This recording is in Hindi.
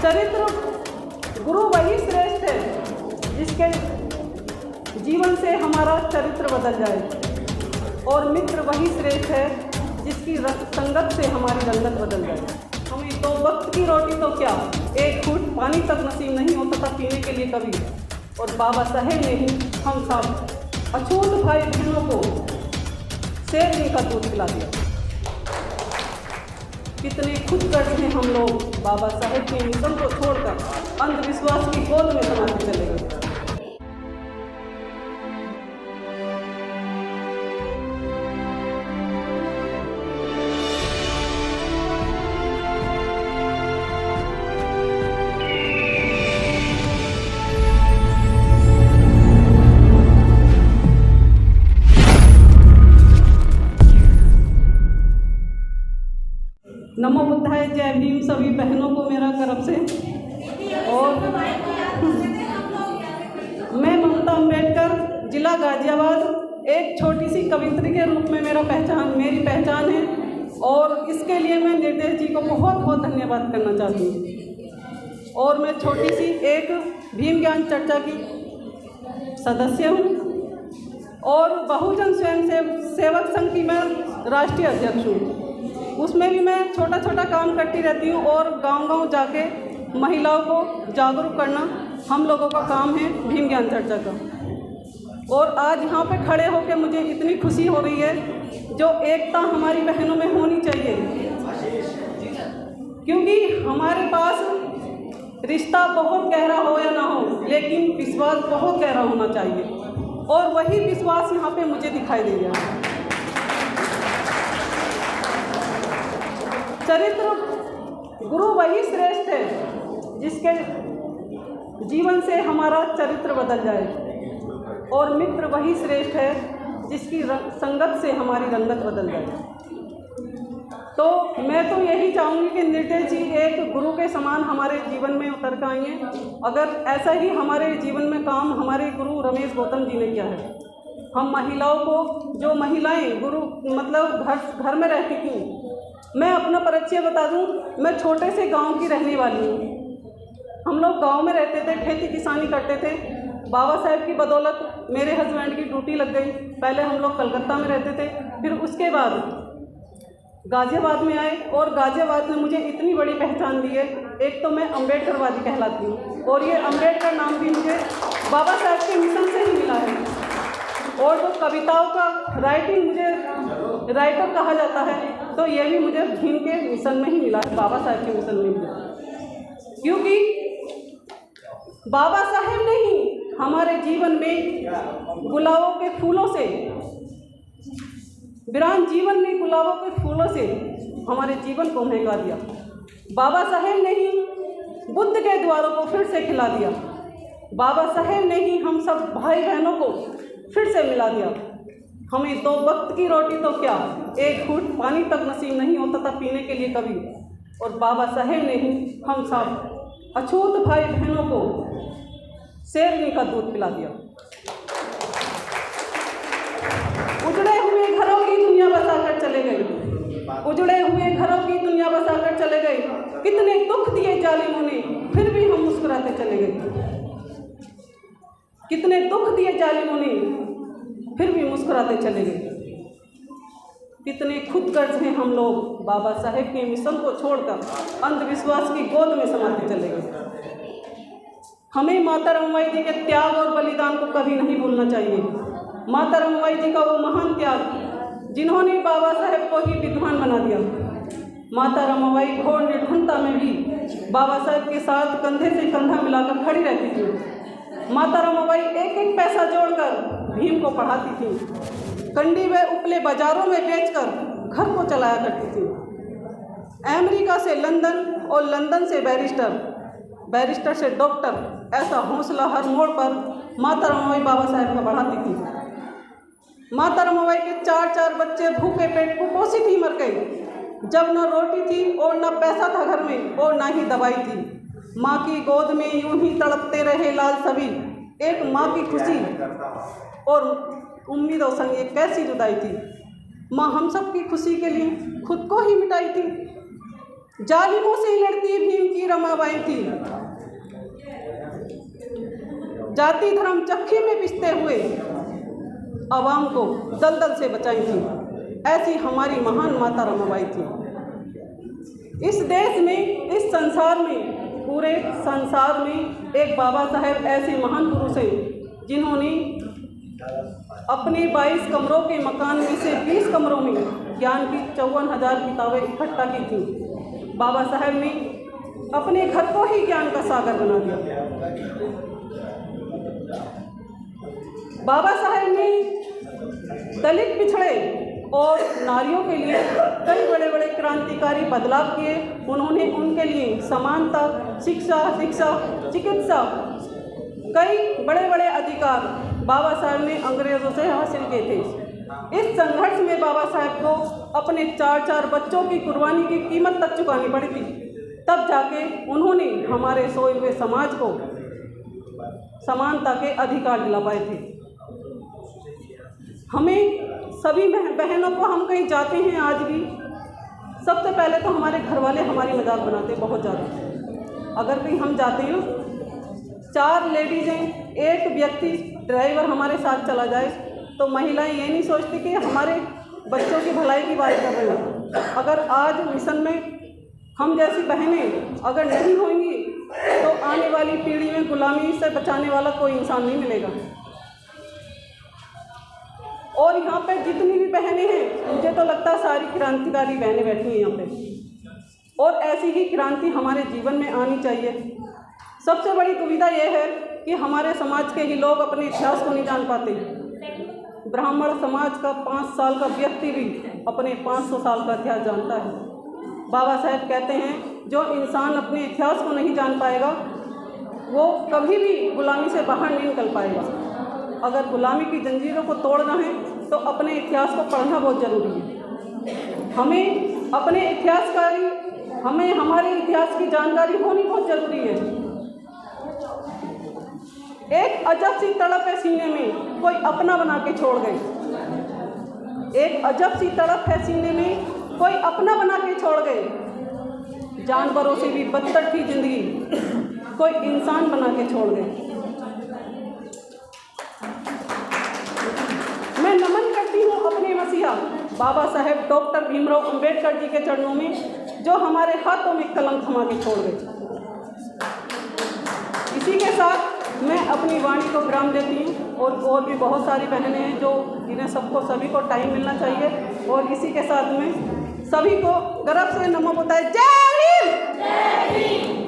चरित्र गुरु वही श्रेष्ठ है जिसके जीवन से हमारा चरित्र बदल जाए, और मित्र वही श्रेष्ठ है जिसकी संगत से हमारी रंगत बदल जाए। हमें 2 वक्त की रोटी तो क्या, 1 घूंट पानी तक नसीब नहीं होता था पीने के लिए कभी, और बाबा साहेब ने ही हम सब अछूत भाई बहनों को शेरनी का दूध पिला दिया। कितने खुदगर्ज हैं हम लोग, बाबा साहेब के मिशन को छोड़कर अंधविश्वास की गोद में समाते चले गए। नमो बुद्धाय, जय भीम सभी बहनों को मेरा तरफ से। और मैं ममता अम्बेडकर, जिला गाजियाबाद, एक छोटी सी कवित्री के रूप में मेरी पहचान है, और इसके लिए मैं निर्देश जी को बहुत बहुत धन्यवाद करना चाहती हूँ। और मैं छोटी सी एक भीम ज्ञान चर्चा की सदस्य हूँ, और बहुजन स्वयं सेवक संघ की मैं राष्ट्रीय अध्यक्ष हूँ। उसमें भी मैं छोटा छोटा काम करती रहती हूँ, और गांव-गांव जाके महिलाओं को जागरूक करना हम लोगों का काम है भीम ज्ञान चर्चा का। और आज यहाँ पे खड़े होकर मुझे इतनी खुशी हो रही है, जो एकता हमारी बहनों में होनी चाहिए, क्योंकि हमारे पास रिश्ता बहुत गहरा हो या ना हो, लेकिन विश्वास बहुत गहरा होना चाहिए, और वही विश्वास यहाँ पे मुझे दिखाई दे रहा है। चरित्र गुरु वही श्रेष्ठ है जिसके जीवन से हमारा चरित्र बदल जाए, और मित्र वही श्रेष्ठ है जिसकी संगत से हमारी रंगत बदल जाए। तो मैं तो यही चाहूँगी कि निर्देश जी एक गुरु के समान हमारे जीवन में उतर कर आइए। अगर ऐसा ही हमारे जीवन में काम हमारे गुरु रमेश गौतम जी ने किया है। हम महिलाओं को, जो महिलाएं गुरु मतलब घर में रहती थीं, मैं अपना परिचय बता दूं, मैं छोटे से गांव की रहने वाली हूं। हम लोग गांव में रहते थे, खेती किसानी करते थे। बाबा साहेब की बदौलत मेरे हस्बैंड की ड्यूटी लग गई। पहले हम लोग कलकत्ता में रहते थे, फिर उसके बाद गाजियाबाद में आए, और गाजियाबाद ने मुझे इतनी बड़ी पहचान दी है। एक तो मैं अम्बेडकरवादी कहलाती हूँ, और ये अम्बेडकर नाम भी मुझे बाबा साहेब के मिशन से ही मिला है। और जो कविताओं का राइटिंग मुझे राइटर कहा जाता है, तो ये भी मुझे भीम के मिशन में ही मिला है, बाबा साहेब के मिशन में मिला। क्योंकि बाबा साहेब ने ही हमारे जीवन में गुलाबों के फूलों से, वीरान जीवन में गुलाबों के फूलों से हमारे जीवन को महका दिया। बाबा साहेब ने ही बुद्ध के द्वारों को फिर से खिला दिया। बाबा साहेब ने ही हम सब भाई बहनों को फिर से मिला दिया। हमें 2 वक्त की रोटी तो क्या, 1 घूंट पानी तक नसीब नहीं होता था पीने के लिए कभी, और बाबा साहेब ने ही हम सब अछूत भाई बहनों को शेरनी का दूध पिला दिया। उजड़े हुए घरों की दुनिया बसाकर चले गए, उजड़े हुए घरों की दुनिया बसाकर चले गए। कितने दुख दिए जालिमों ने, फिर भी हम मुस्कुराते चले गए। कितने दुख दिए जालिमों ने, फिर भी मुस्कुराते चले गए। कितने खुदगर्ज हैं हम लोग, बाबा साहेब के मिशन को छोड़कर अंधविश्वास की गोद में समाते चले गए। हमें माता रमाबाई जी के त्याग और बलिदान को कभी नहीं भूलना चाहिए। माता रमाबाई जी का वो महान त्याग, जिन्होंने बाबा साहेब को ही विद्वान बना दिया। माता रमाबाई घोर निर्धनता में भी बाबा साहेब के साथ कंधे से कंधा मिलाकर खड़ी रहती थी। माता रमाबाई एक एक पैसा जोड़कर भीम को पढ़ाती थी। कंडी व उपले बाजारों में बेचकर घर को चलाया करती थी। अमेरिका से लंदन और लंदन से बैरिस्टर, बैरिस्टर से डॉक्टर, ऐसा हौसला हर मोड़ पर माता रमाबाई बाबा साहेब का बढ़ाती थी। माता रमाबाई के 4 बच्चे भूखे पेट कुपोषित ही मर गए, जब न रोटी थी और न पैसा था घर में और न ही दवाई थी। माँ की गोद में यूं ही तड़पते रहे लाल सभी, एक माँ की खुशी और उम्मीदों संग एक कैसी जुदाई थी। माँ हम सब की खुशी के लिए खुद को ही मिटाई थी। जालिमों से लड़ती भीम की रमाबाई थी, जाति धर्म चक्की में पिसते हुए आवाम को दलदल से बचाई थी। ऐसी हमारी महान माता रमाबाई थी। इस देश में, इस संसार में, पूरे संसार में एक बाबा साहेब ऐसे महान पुरुष हैं जिन्होंने अपने 22 कमरों के मकान में से 20 कमरों में ज्ञान की 54,000 किताबें इकट्ठा की थी। बाबा साहेब ने अपने घर को ही ज्ञान का सागर बना दिया। बाबा साहेब ने दलित, पिछड़े और नारियों के लिए कई बड़े बड़े क्रांतिकारी बदलाव किए। उन्होंने उनके लिए समानता, शिक्षा, चिकित्सा, कई बड़े बड़े अधिकार बाबा साहेब ने अंग्रेज़ों से हासिल किए थे। इस संघर्ष में बाबा साहेब को अपने 4 बच्चों की कुर्बानी की कीमत तक चुकानी पड़ी थी। तब जाके उन्होंने हमारे सोए हुए समाज को समानता के अधिकार दिला पाए थे। हमें सभी बहनों को, हम कहीं जाते हैं आज भी, सबसे पहले तो हमारे घर वाले हमारी मजाक बनाते हैं बहुत ज़्यादा। अगर कहीं हम जाते हैं, 4 लेडीज़ हैं, एक व्यक्ति ड्राइवर हमारे साथ चला जाए, तो महिलाएं ये नहीं सोचती कि हमारे बच्चों की भलाई की बात कर रहे हैं। अगर आज मिशन में हम जैसी बहनें अगर नहीं होंगी तो आने वाली पीढ़ी में गुलामी से बचाने वाला कोई इंसान नहीं मिलेगा। और यहाँ पे जितनी भी बहनें हैं, मुझे तो लगता है सारी क्रांतिकारी बहनें बैठी हैं यहाँ पे, और ऐसी ही क्रांति हमारे जीवन में आनी चाहिए। सबसे बड़ी दुविधा ये है कि हमारे समाज के ही लोग अपने इतिहास को नहीं जान पाते। ब्राह्मण समाज का 5 साल का व्यक्ति भी अपने 500 साल का इतिहास जानता है। बाबा साहेब कहते हैं जो इंसान अपने इतिहास को नहीं जान पाएगा वो कभी भी गुलामी से बाहर नहीं निकल पाएगा। अगर गुलामी की जंजीरों को तोड़ना है तो अपने इतिहास को पढ़ना बहुत ज़रूरी है। हमें हमारे इतिहास की जानकारी होनी बहुत ज़रूरी है। एक अजब सी तड़प है सीने में, कोई अपना बना के छोड़ गए। एक अजब सी तड़प है सीने में, कोई अपना बना के छोड़ गए। जानवरों से भी बदतर थी जिंदगी, कोई इंसान बना के छोड़ गए। मैं नमन करती हूँ अपने मसीहा बाबा साहेब डॉक्टर भीमराव अंबेडकर जी के चरणों में, जो हमारे हाथों में कलम थमा के छोड़ गए। इसी के साथ मैं अपनी वाणी को विराम देती हूँ। और भी बहुत सारी बहनें हैं जो जिन्हें सभी को टाइम मिलना चाहिए। और इसी के साथ में सभी को गर्व से नमो बुद्धाय। जय हिंद।